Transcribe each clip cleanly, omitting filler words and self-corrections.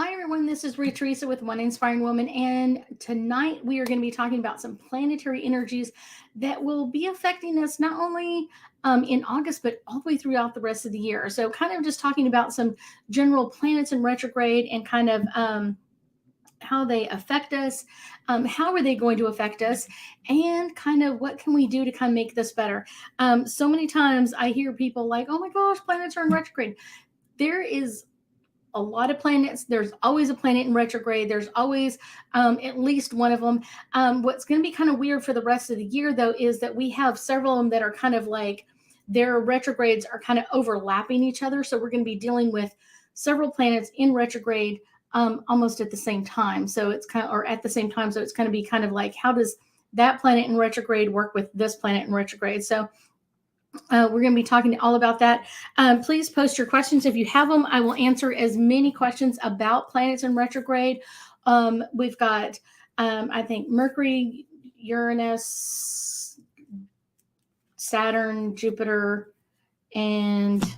Hi, everyone. This is Ruth Theresa with One Inspiring Woman. And tonight we are going to be talking about some planetary energies that will be affecting us not only in August, but all the way throughout the rest of the year. So, kind of just talking about some general planets in retrograde and kind of how they affect us, how are they going to affect us, and kind of what can we do to kind of make this better. So many times I hear people like, oh my gosh, planets are in retrograde. There is a lot of planets. There's always a planet in retrograde. There's always at least one of them. What's going to be kind of weird for the rest of the year, though, is that we have several of them that are kind of like their retrogrades are kind of overlapping each other. So we're going to be dealing with several planets in retrograde almost at the same time. So it's kind of, or at the same time. So it's going to be kind of like, how does that planet in retrograde work with this planet in retrograde? So we're going to be talking all about that. Please post your questions if you have them. I will answer as many questions about planets in retrograde. We've got, I think, Mercury, Uranus, Saturn, Jupiter, and there's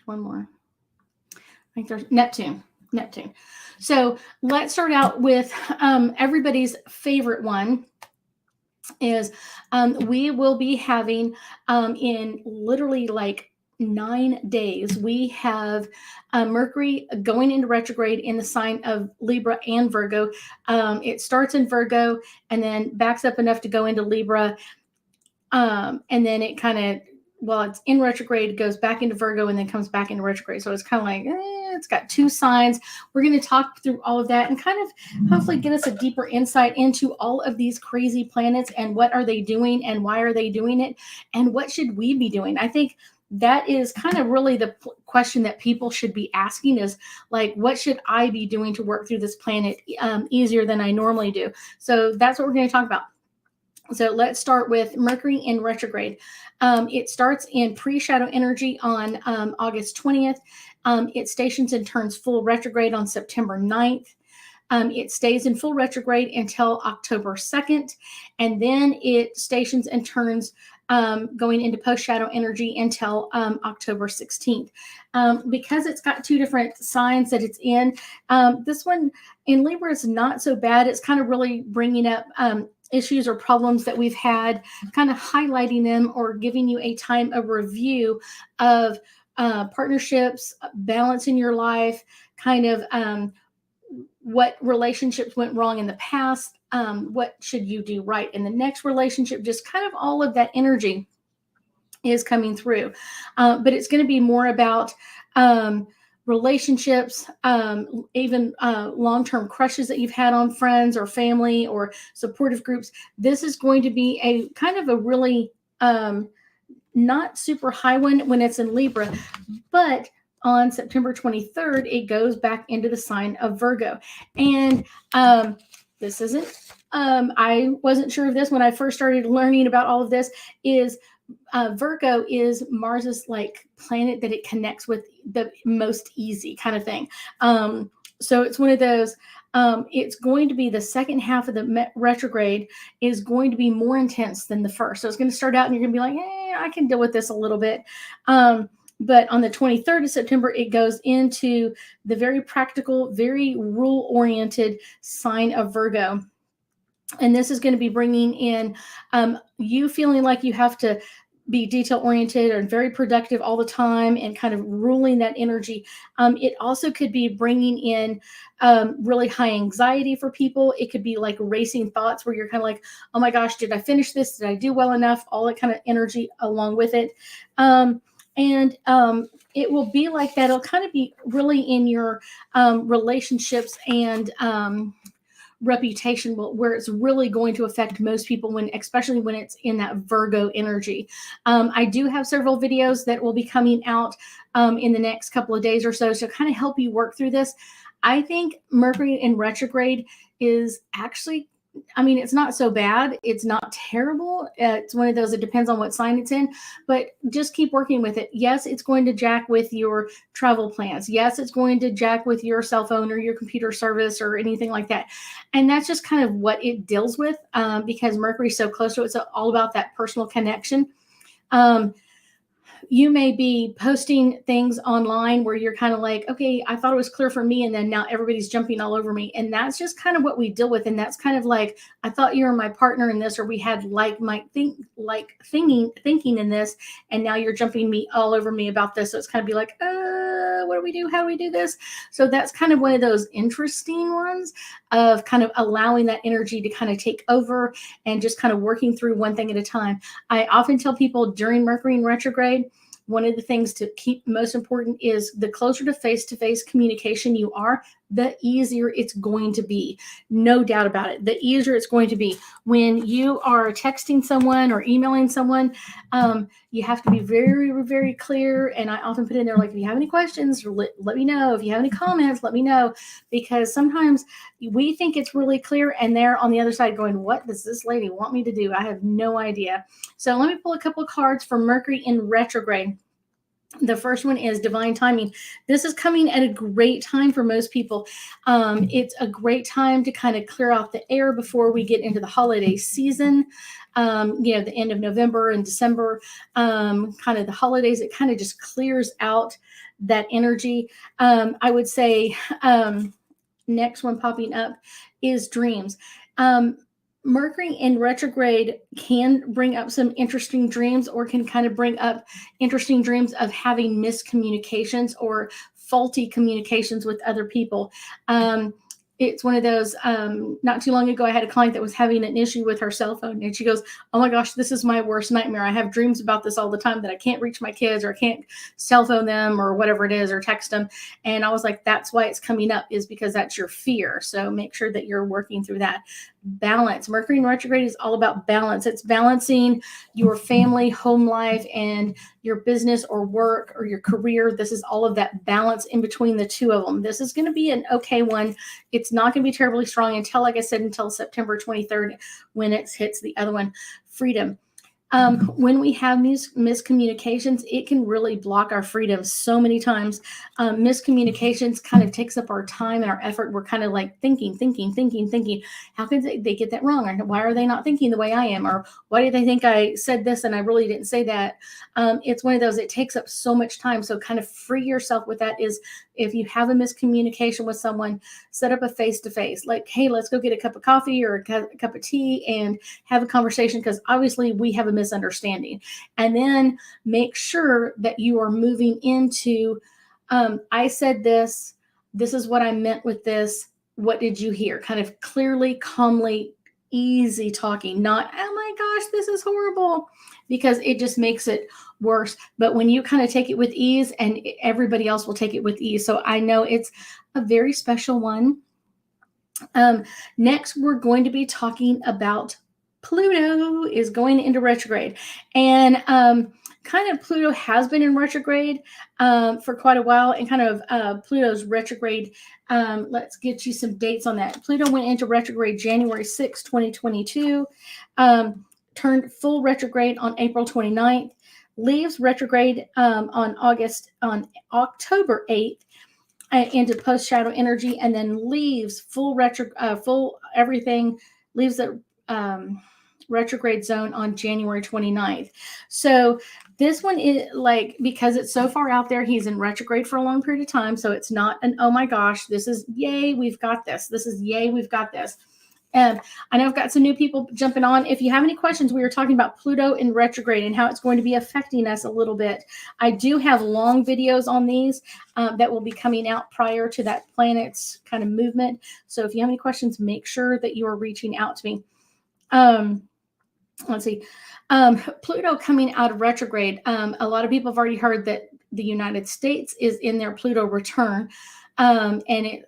one more. I think there's Neptune. So let's start out with everybody's favorite one. Is we will be having in literally like 9 days, we have Mercury going into retrograde in the sign of Libra and Virgo. It starts in Virgo and then backs up enough to go into Libra. And then it kind of, well, it's in retrograde, goes back into Virgo and then comes back into retrograde. So it's kind of like, it's got two signs. We're going to talk through all of that and kind of hopefully get us a deeper insight into all of these crazy planets and what are they doing and why are they doing it and what should we be doing. I think that is kind of really the question that people should be asking is like, what should I be doing to work through this planet easier than I normally do? So that's what we're going to talk about. So let's start with Mercury in retrograde. It starts in pre-shadow energy on August 20th. It stations and turns full retrograde on September 9th. It stays in full retrograde until October 2nd. And then it stations and turns going into post-shadow energy until October 16th. Because it's got two different signs that it's in, this one in Libra is not so bad. It's kind of really bringing up issues or problems that we've had, kind of highlighting them or giving you a time of review of partnerships, balance in your life, kind of what relationships went wrong in the past, what should you do right in the next relationship, just kind of all of that energy is coming through. But it's going to be more about relationships, even long-term crushes that you've had on friends or family or supportive groups. This is going to be a kind of a really not super high one when it's in Libra, but on September 23rd, it goes back into the sign of Virgo. And this isn't, I wasn't sure of this when I first started learning about all of this, is Virgo is Mars's like planet that it connects with the most easy kind of thing. So it's one of those, it's going to be the second half of the retrograde is going to be more intense than the first. So it's going to start out and you're going to be like, hey, I can deal with this a little bit. But on the 23rd of September, it goes into the very practical, very rule-oriented sign of Virgo. And this is going to be bringing in you feeling like you have to be detail-oriented and very productive all the time and kind of ruling that energy. It also could be bringing in really high anxiety for people. It could be like racing thoughts where you're kind of like, oh my gosh, did I finish this? Did I do well enough? All that kind of energy along with it. And it will be like that. It'll kind of be really in your relationships and reputation, where it's really going to affect most people when, especially when it's in that Virgo energy. I do have several videos that will be coming out in the next couple of days or so to kind of help you work through this. I think Mercury in retrograde is actually, I mean, it's not so bad. It's not terrible. It's one of those, it depends on what sign it's in, but just keep working with it. Yes, it's going to jack with your travel plans. Yes, it's going to jack with your cell phone or your computer service or anything like that. And that's just kind of what it deals with because Mercury's so close to it. It's all about that personal connection. you may be posting things online where you're kind of like, okay, I thought it was clear for me, and then now everybody's jumping all over me. And that's just kind of what we deal with. And that's kind of like, I thought you were my partner in this, or we had thinking in this, and now you're jumping me all over me about this. So it's kind of be like, what do we do? How do we do this? So that's kind of one of those interesting ones of kind of allowing that energy to kind of take over and just kind of working through one thing at a time. I often tell people during Mercury in retrograde, one of the things to keep most important is the closer to face communication you are, the easier it's going to be. No doubt about it. The easier it's going to be. When you are texting someone or emailing someone, you have to be very, very clear. And I often put in there, like, if you have any questions, let me know. If you have any comments, let me know. Because sometimes we think it's really clear, and they're on the other side going, what does this lady want me to do? I have no idea. So let me pull a couple of cards for Mercury in retrograde. The first one is divine timing. This is coming at a great time for most people. It's a great time to kind of clear out the air before we get into the holiday season. The end of November and December, kind of the holidays, it kind of just clears out that energy. I would say next one popping up is dreams. Mercury in retrograde can bring up some interesting dreams, or can kind of bring up interesting dreams of having miscommunications or faulty communications with other people. It's one of those, not too long ago, I had a client that was having an issue with her cell phone, and she goes, oh my gosh, this is my worst nightmare. I have dreams about this all the time, that I can't reach my kids, or I can't cell phone them, or whatever it is, or text them. And I was like, that's why it's coming up, is because that's your fear. So make sure that you're working through that. Balance. Mercury in retrograde is all about balance. It's balancing your family, home life, and your business or work or your career. This is all of that balance in between the two of them. This is going to be an okay one. It's not going to be terribly strong until, like I said, until September 23rd, when it hits the other one, freedom. When we have miscommunications, it can really block our freedom so many times. Miscommunications kind of takes up our time and our effort. We're kind of like thinking. How could they get that wrong? Or why are they not thinking the way I am? Or why do they think I said this and I really didn't say that? It's one of those, it takes up so much time. So kind of free yourself with that. Is if you have a miscommunication with someone, set up a face-to-face. Like, hey, let's go get a cup of coffee or a cup of tea and have a conversation, because obviously we have a misunderstanding. And then make sure that you are moving into, I said this is what I meant with this. What did you hear? Kind of clearly, calmly, easy talking, not, oh my gosh, this is horrible, because it just makes it worse. But when you kind of take it with ease, and everybody else will take it with ease. So I know it's a very special one. Next, we're going to be talking about Pluto is going into retrograde. And kind of Pluto has been in retrograde for quite a while. And kind of Pluto's retrograde, let's get you some dates on that. Pluto went into retrograde January 6, 2022, turned full retrograde on April 29th, leaves retrograde on October 8th, into post shadow energy, and then leaves full everything, leaves the retrograde zone on January 29th. So this one is like, because it's so far out there, he's in retrograde for a long period of time. So it's not an, oh my gosh, this is yay, we've got this. This is yay, we've got this. And I know I've got some new people jumping on. If you have any questions, we were talking about Pluto in retrograde and how it's going to be affecting us a little bit. I do have long videos on these that will be coming out prior to that planet's kind of movement. So if you have any questions, make sure that you are reaching out to me. Let's see. Pluto coming out of retrograde. A lot of people have already heard that the United States is in their Pluto return. And it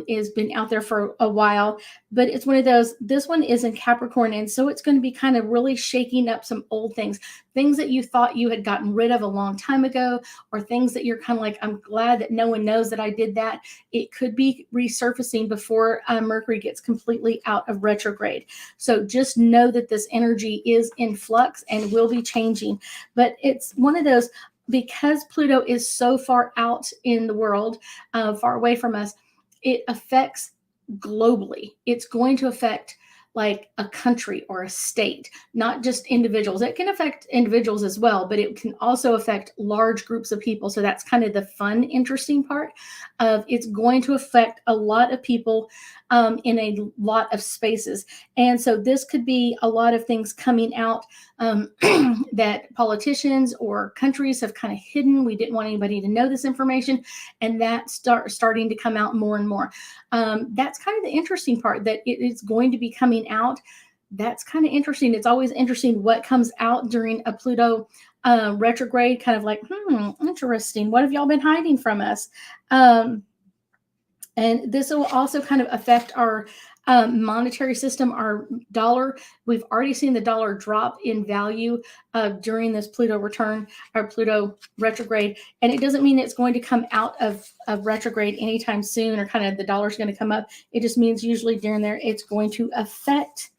is been out there for a while, but it's one of those, this one is in Capricorn. And so it's going to be kind of really shaking up some old things that you thought you had gotten rid of a long time ago, or things that you're kind of like, I'm glad that no one knows that I did that. It could be resurfacing before Mercury gets completely out of retrograde. So just know that this energy is in flux and will be changing. But it's one of those, because Pluto is so far out in the world, far away from us, it affects globally. It's going to affect like a country or a state, not just individuals. It can affect individuals as well, but it can also affect large groups of people. So that's kind of the fun, interesting part of it's going to affect a lot of people in a lot of spaces. And so this could be a lot of things coming out that politicians or countries have kind of hidden. We didn't want anybody to know this information, and that's starting to come out more and more. That's kind of the interesting part, that it is going to be coming out. That's kind of interesting. It's always interesting what comes out during a Pluto retrograde, kind of like, interesting. What have y'all been hiding from us? And this will also kind of affect our monetary system, our dollar. We've already seen the dollar drop in value during this Pluto return or Pluto retrograde. And it doesn't mean it's going to come out of retrograde anytime soon, or kind of the dollar's going to come up. It just means usually during there, it's going to affect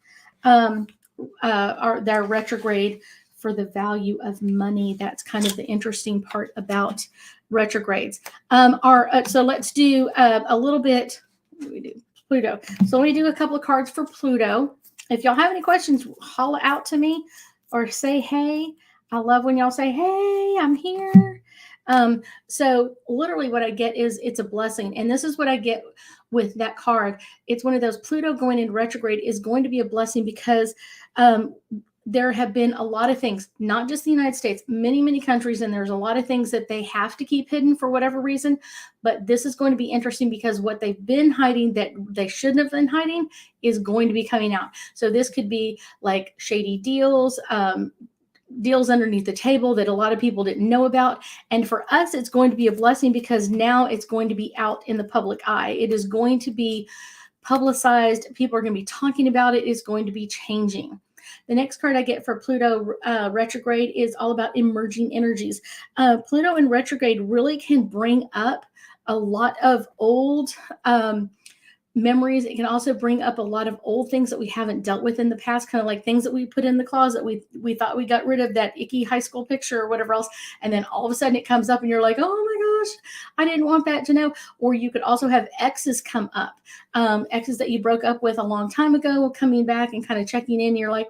their retrograde for the value of money. That's kind of the interesting part about retrogrades. So let's do a little bit. What do we do? Pluto. So let me do a couple of cards for Pluto. If y'all have any questions, holla out to me or say hey. I love when y'all say hey, I'm here. So literally what I get is it's a blessing. And this is what I get with that card. It's one of those, Pluto going into retrograde is going to be a blessing because there have been a lot of things, not just the United States, many, many countries, and there's a lot of things that they have to keep hidden for whatever reason. But this is going to be interesting because what they've been hiding that they shouldn't have been hiding is going to be coming out. So this could be like shady deals, deals underneath the table that a lot of people didn't know about. And for us, it's going to be a blessing because now it's going to be out in the public eye. It is going to be publicized. People are going to be talking about it. It's going to be changing. The next card I get for Pluto retrograde is all about emerging energies. Pluto in retrograde really can bring up a lot of old memories. It can also bring up a lot of old things that we haven't dealt with in the past, kind of like things that we put in the closet. We thought we got rid of that icky high school picture or whatever else. And then all of a sudden it comes up and you're like, oh my gosh, I didn't want that to know. Or you could also have exes come up, exes that you broke up with a long time ago, coming back and kind of checking in. You're like,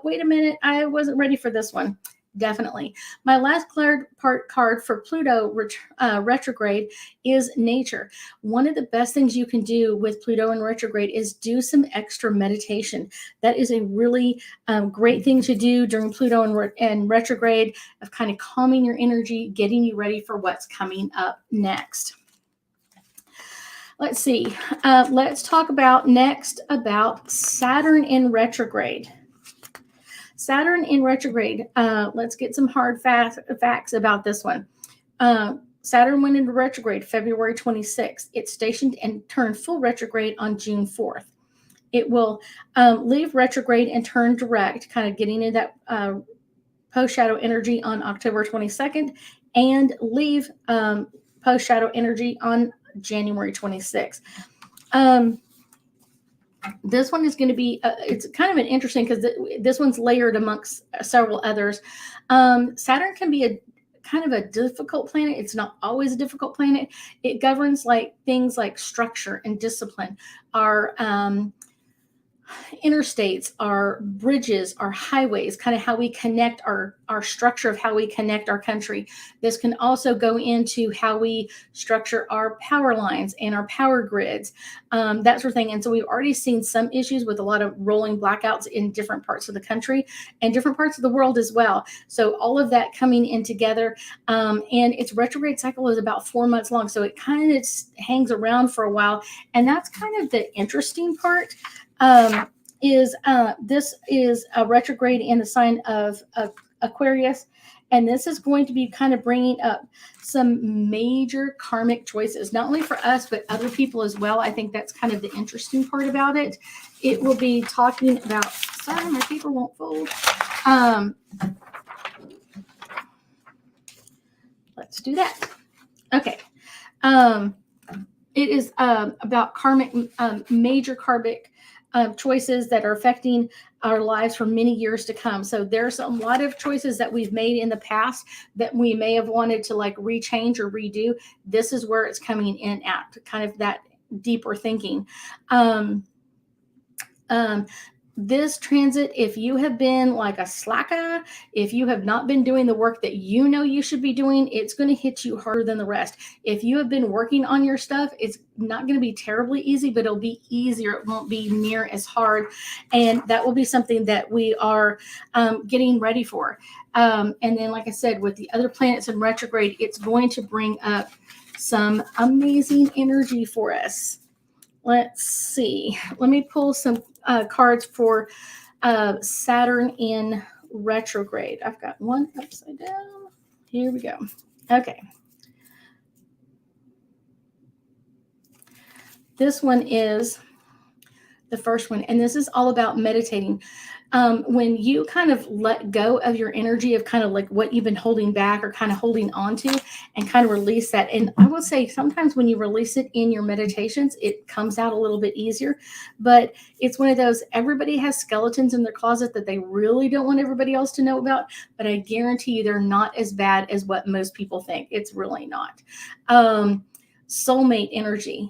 wait a minute, I wasn't ready for this one. Definitely. My last card for Pluto retrograde is nature. One of the best things you can do with Pluto in retrograde is do some extra meditation. That is a really great thing to do during Pluto and retrograde, of kind of calming your energy, getting you ready for what's coming up next. Let's see. Let's talk about Saturn in retrograde. Saturn in retrograde. Let's get some hard facts about this one. Saturn went into retrograde February 26th. It stationed and turned full retrograde on June 4th. It will leave retrograde and turn direct, kind of getting into that post-shadow energy on October 22nd, and leave post-shadow energy on January 26th. This one is going to be, it's kind of an interesting because this one's layered amongst several others. Saturn can be a kind of a difficult planet. It's not always a difficult planet. It governs like things like structure and discipline, our interstates, our bridges, our highways, kind of how we connect our structure of how we connect our country. This can also go into how we structure our power lines and our power grids, that sort of thing. And so we've already seen some issues with a lot of rolling blackouts in different parts of the country and different parts of the world as well. So all of that coming in together, and its retrograde cycle is about 4 months long. So it kind of hangs around for a while. And that's kind of the interesting part. This is a retrograde in the sign of Aquarius, and this is going to be kind of bringing up some major karmic choices, not only for us but other people as well. I think that's kind of the interesting part about it. It will be talking about, sorry, my paper won't fold. Let's do that. Okay. It is about karmic, major karmic choices that are affecting our lives for many years to come. So there's a lot of choices that we've made in the past that we may have wanted to like rechange or redo. This is where it's coming in at, kind of that deeper thinking. this transit, if you have been like a slacker, if you have not been doing the work that you know you should be doing, it's going to hit you harder than the rest. If you have been working on your stuff, it's not going to be terribly easy, but it'll be easier. It won't be near as hard. And that will be something that we are getting ready for. And then, like I said, with the other planets in retrograde, it's going to bring up some amazing energy for us. Let's see. Let me pull some cards for Saturn in retrograde. I've got one upside down. Here we go. Okay. This one is the first one, and this is all about meditating. When you kind of let go of your energy of kind of like what you've been holding back or kind of holding on to and kind of release that. And I will say sometimes when you release it in your meditations, it comes out a little bit easier, but it's one of those, everybody has skeletons in their closet that they really don't want everybody else to know about, but I guarantee you they're not as bad as what most people think. It's really not. Soulmate energy.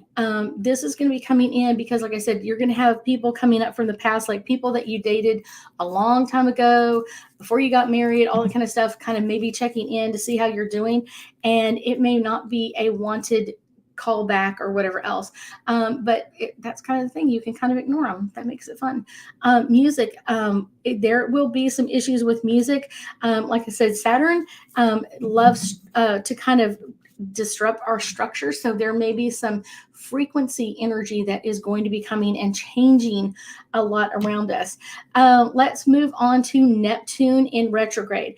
This is going to be coming in because, like I said, you're going to have people coming up from the past, like people that you dated a long time ago, before you got married, all that kind of stuff, kind of maybe checking in to see how you're doing. And it may not be a wanted call back or whatever else. But that's kind of the thing. You can kind of ignore them. That makes it fun. Music. There will be some issues with music. Like I said, Saturn loves to kind of disrupt our structure. So there may be some frequency energy that is going to be coming and changing a lot around us. Let's move on to Neptune in retrograde.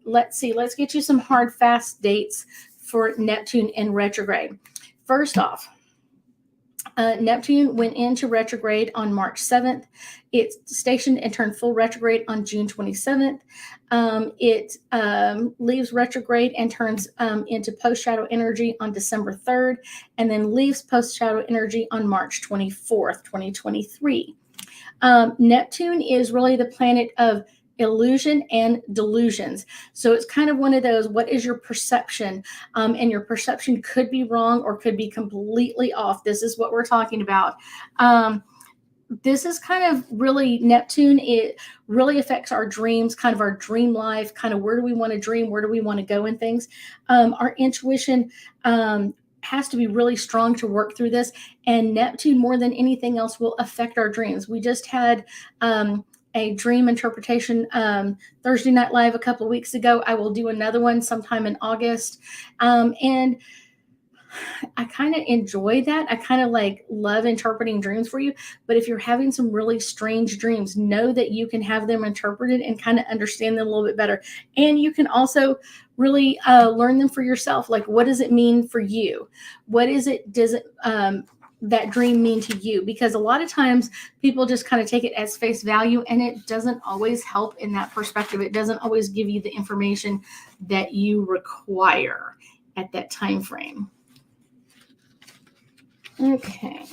Let's see. Let's get you some hard, fast dates for Neptune in retrograde. First off, Neptune went into retrograde on March 7th. It stationed and turned full retrograde on June 27th. It leaves retrograde and turns into post-shadow energy on December 3rd, and then leaves post-shadow energy on March 24th, 2023. Neptune is really the planet of illusion and delusions. So it's kind of one of those, what is your perception? And your perception could be wrong or could be completely off. This is what we're talking about. This is kind of really Neptune. It really affects our dreams, kind of our dream life, kind of where do we want to dream? Where do we want to go in things? Our intuition has to be really strong to work through this. And Neptune, more than anything else, will affect our dreams. We just had a dream interpretation Thursday Night Live a couple of weeks ago. I will do another one sometime in August. And I kind of enjoy that. I kind of like love interpreting dreams for you. But if you're having some really strange dreams, know that you can have them interpreted and kind of understand them a little bit better. And you can also really learn them for yourself. Like, what does it mean for you? What is it? Does it that dream mean to you? Because a lot of times people just kind of take it as face value, and it doesn't always help in that perspective. It doesn't always give you the information that you require at that time frame. Okay.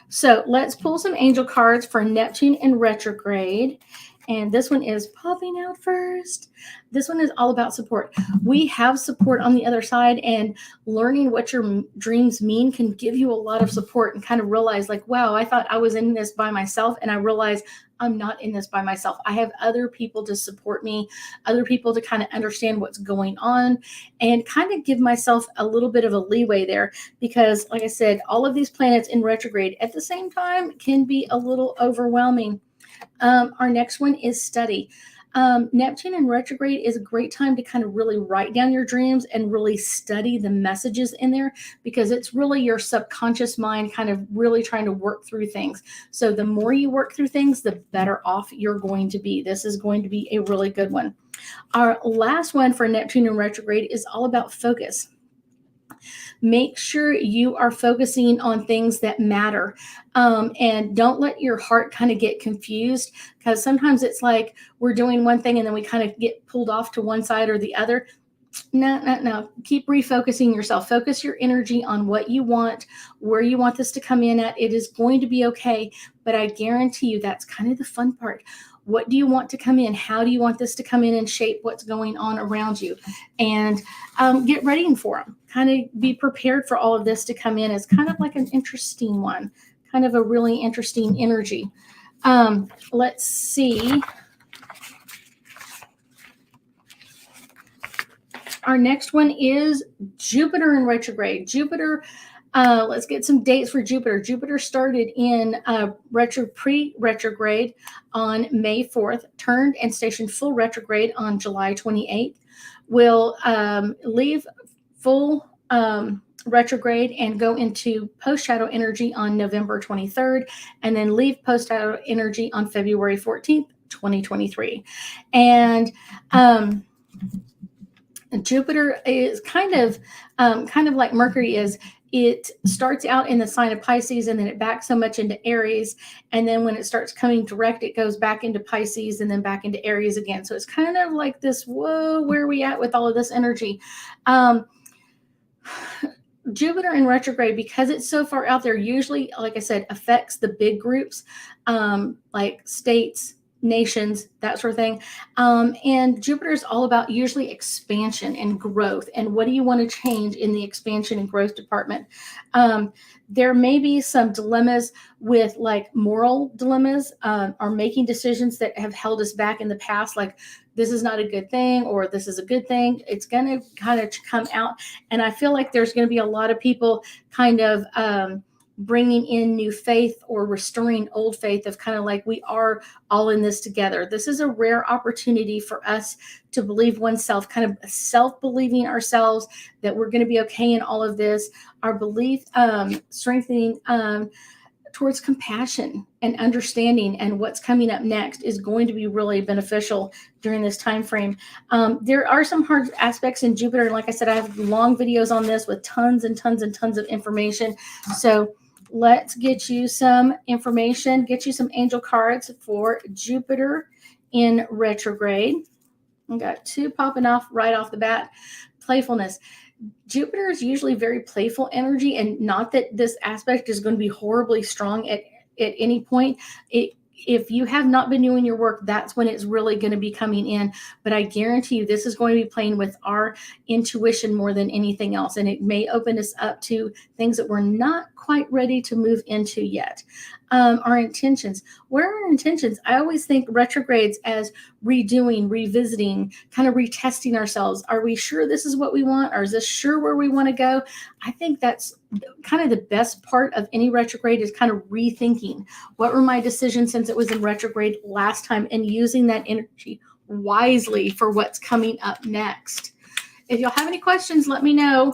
So let's pull some angel cards for Neptune in retrograde. And this one is popping out first. This one is all about support. We have support on the other side, and learning what your dreams mean can give you a lot of support and kind of realize like, wow, I thought I was in this by myself, and I realize I'm not in this by myself. I have other people to support me, other people to kind of understand what's going on, and kind of give myself a little bit of a leeway there, because like I said, all of these planets in retrograde at the same time can be a little overwhelming. Our next one is study. Neptune in retrograde is a great time to kind of really write down your dreams and really study the messages in there, because it's really your subconscious mind kind of really trying to work through things. So the more you work through things, the better off you're going to be. This is going to be a really good one. Our last one for Neptune in retrograde is all about focus. Make sure you are focusing on things that matter, and don't let your heart kind of get confused, because sometimes it's like we're doing one thing and then we kind of get pulled off to one side or the other. No. Keep refocusing yourself. Focus your energy on what you want, where you want this to come in at. It is going to be okay, but I guarantee you that's kind of the fun part. What do you want to come in? How do you want this to come in and shape what's going on around you? And get ready for them. Kind of be prepared for all of this to come in. It's kind of like an interesting one. kind of a really interesting energy. Let's see. Our next one is Jupiter in retrograde. Jupiter, let's get some dates for Jupiter. Jupiter started in pre-retrograde on May 4th, turned and stationed full retrograde on July 28th, will leave full retrograde and go into post-shadow energy on November 23rd, and then leave post-shadow energy on February 14th, 2023. And Jupiter is kind of like Mercury is. It starts out in the sign of Pisces, and then it backs so much into Aries. And then when it starts coming direct, it goes back into Pisces and then back into Aries again. So it's kind of like this, whoa, where are we at with all of this energy? Jupiter in retrograde, because it's so far out there, usually, like I said, affects the big groups, like states, nations, that sort of thing. And Jupiter is all about usually expansion and growth. And what do you want to change in the expansion and growth department? There may be some dilemmas with like moral dilemmas, or making decisions that have held us back in the past, like this is not a good thing or this is a good thing. It's going to kind of come out. And I feel like there's going to be a lot of people kind of bringing in new faith or restoring old faith of kind of like we are all in this together. This is a rare opportunity for us to believe oneself, kind of self-believing ourselves that we're going to be okay in all of this. Our belief strengthening towards compassion and understanding and what's coming up next is going to be really beneficial during this time frame. There are some hard aspects in Jupiter. And like I said, I have long videos on this with tons and tons and tons of information. So let's get you some information, get you some angel cards for Jupiter in retrograde. I got two popping off right off the bat. Playfulness. Jupiter is usually very playful energy, and not that this aspect is going to be horribly strong at any point. If you have not been doing your work, that's when it's really going to be coming in. But I guarantee you this is going to be playing with our intuition more than anything else. And it may open us up to things that we're not quite ready to move into yet. Our intentions. What are our intentions? I always think retrogrades as redoing, revisiting, kind of retesting ourselves. Are we sure this is what we want? Or is this sure where we want to go? I think that's kind of the best part of any retrograde, is kind of rethinking what were my decisions since it was in retrograde last time, and using that energy wisely for what's coming up next. If y'all have any questions, let me know.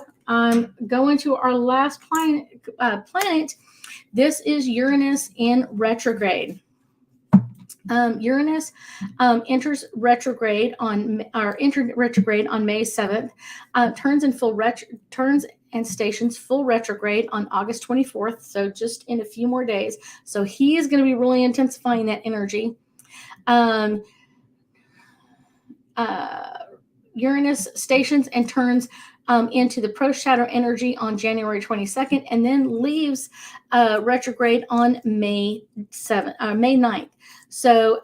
Going to our last planet. This is Uranus in retrograde. Uranus entered retrograde on May 7th. Turns and stations full retrograde on August 24th. So just in a few more days. So he is going to be really intensifying that energy. Uranus stations and turns into the pro-shadow energy on January 22nd, and then leaves retrograde on May 9th. So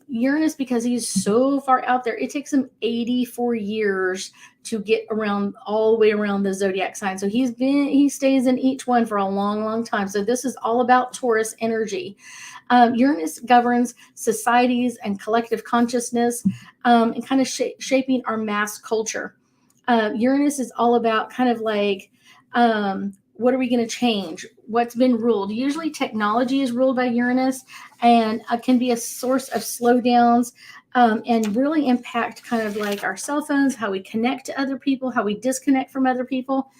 Uranus, because he's so far out there, it takes him 84 years to get around all the way around the zodiac sign. So he stays in each one for a long, long time. So this is all about Taurus energy. Uranus governs societies and collective consciousness, and kind of shaping our mass culture. Uranus is all about kind of like, what are we going to change? What's been ruled? Usually technology is ruled by Uranus, and can be a source of slowdowns, and really impact kind of like our cell phones, how we connect to other people, how we disconnect from other people.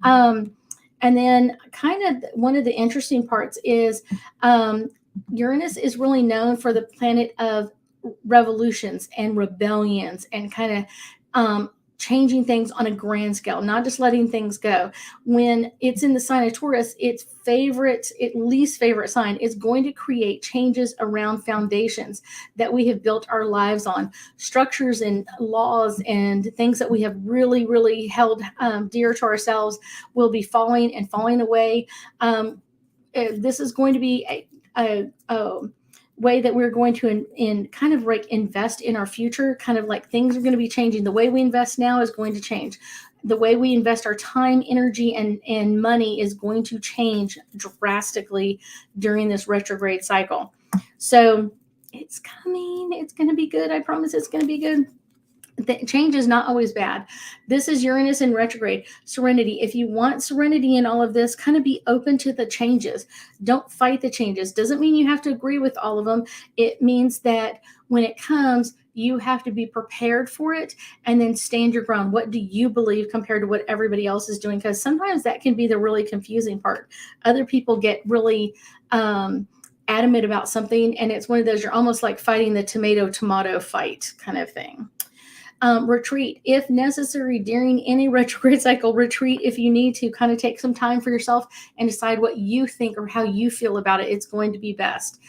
And then kind of one of the interesting parts is Uranus is really known for the planet of revolutions and rebellions, and kind of changing things on a grand scale, not just letting things go. When it's in the sign of Taurus, its least favorite sign is going to create changes around foundations that we have built our lives on, structures and laws and things that we have really, really held dear to ourselves will be falling away. This is going to be a way that we're going to kind of like invest in our future. Kind of like things are going to be changing. The way we invest now is going to change. The way we invest our time, energy, and money is going to change drastically during this retrograde cycle. So it's coming. It's going to be good. I promise it's going to be good. The change is not always bad. This is Uranus in retrograde. Serenity. If you want serenity in all of this, kind of be open to the changes. Don't fight the changes. Doesn't mean you have to agree with all of them. It means that when it comes, you have to be prepared for it and then stand your ground. What do you believe compared to what everybody else is doing? Because sometimes that can be the really confusing part. Other people get really adamant about something, and it's one of those, you're almost like fighting the tomato fight kind of thing. Retreat if necessary during any retrograde cycle. Retreat if you need to, kind of take some time for yourself and decide what you think or how you feel about it. It's going to be best.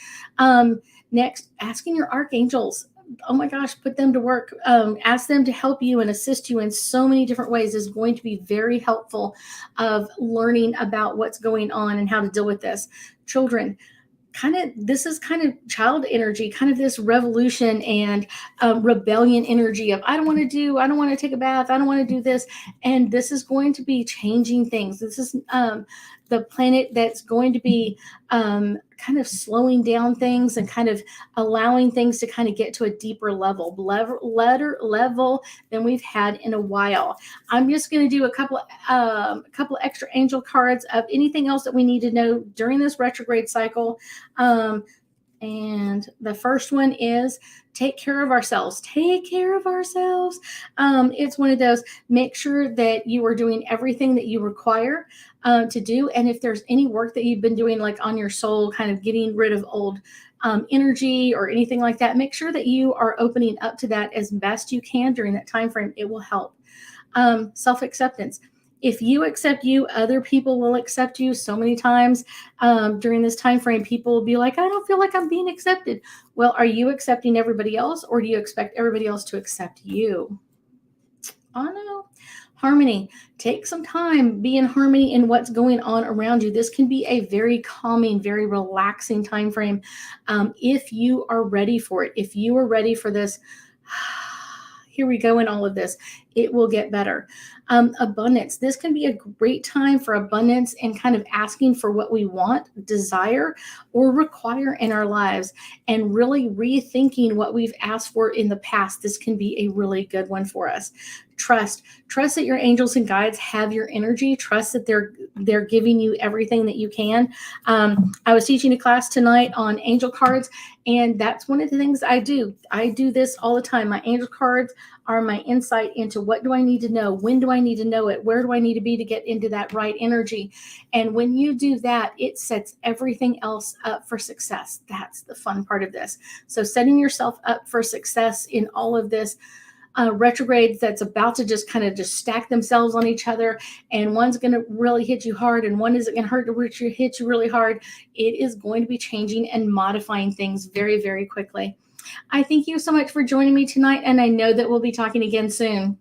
Next, asking your archangels. Oh my gosh, put them to work. Ask them to help you and assist you in so many different ways is going to be very helpful of learning about what's going on and how to deal with this. Children, this is kind of child energy, kind of this revolution and rebellion energy of I don't want to take a bath, I don't want to do this. And this is going to be changing things. This is the planet that's going to be kind of slowing down things and kind of allowing things to kind of get to a deeper level than we've had in a while. I'm just going to do a couple extra angel cards of anything else that we need to know during this retrograde cycle. And the first one is take care of ourselves. Take care of ourselves. It's one of those, make sure that you are doing everything that you require to do. And if there's any work that you've been doing, like on your soul, kind of getting rid of old energy or anything like that, make sure that you are opening up to that as best you can during that time frame. It will help. Self-acceptance. If you accept you, other people will accept you. So many times during this time frame, people will be like, I don't feel like I'm being accepted. Well, are you accepting everybody else, or do you expect everybody else to accept you? Oh no. Harmony. Take some time, be in harmony in what's going on around you. This can be a very calming, very relaxing time frame if you are ready for it. If you are ready for this, here we go in all of this, it will get better. Abundance. This can be a great time for abundance and kind of asking for what we want, desire, or require in our lives, and really rethinking what we've asked for in the past. This can be a really good one for us. Trust that your angels and guides have your energy. Trust that they're giving you everything that you can. I was teaching a class tonight on angel cards, and that's one of the things I do. I do this all the time. My angel cards are my insight into what do I need to know, when do I need to know it, where do I need to be to get into that right energy. And when you do that, it sets everything else up for success. That's the fun part of this. So setting yourself up for success in all of this retrogrades that's about to just stack themselves on each other, and one's going to really hit you hard and one isn't going to hit you really hard. It is going to be changing and modifying things very, very quickly. I thank you so much for joining me tonight, and I know that we'll be talking again soon.